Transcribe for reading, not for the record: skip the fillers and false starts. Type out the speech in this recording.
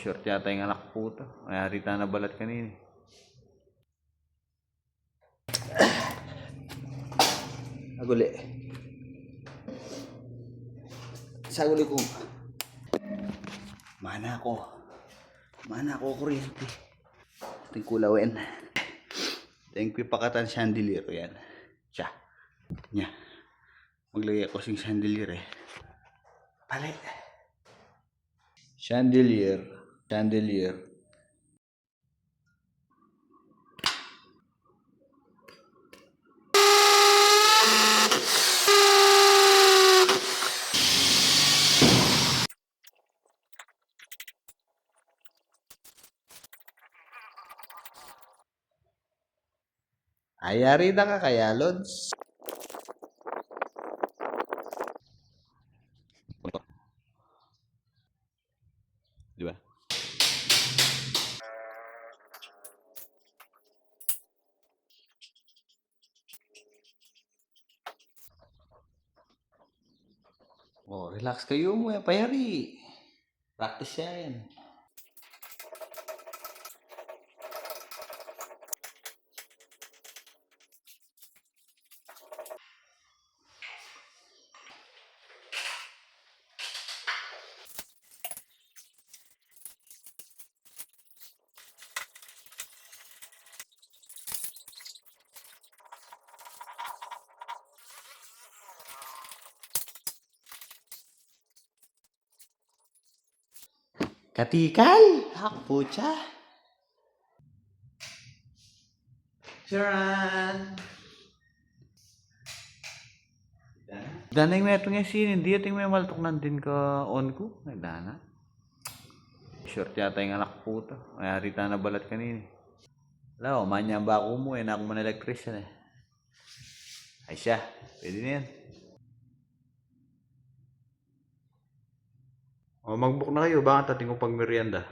Short yata yung anak puta. May harita na balat kanina. Aguli. Saguli ko. Mana ako kuryente. Ating kulawin. Thank you pakatan chandelier yan. Siya. Nya. Maglagay ako sing chandelier eh. Palit. Chandelier. Ayari na ka kaya, Lods? Di ba? Oh, relax kayo mo yan, payari. Practice yan. Katikal! Hakpo siya. Sharon! Danay mo itong yung sinin. Di ating may maltok nandin ka on ko. Ay, dana. Short yata yung anak puta. May harita na balat kanina. Wala, manya ba ako mo eh. Naku man electrician eh. Ay siya. Pwede na yan. O, mag-book na kayo. Bakit ating ko pag merienda?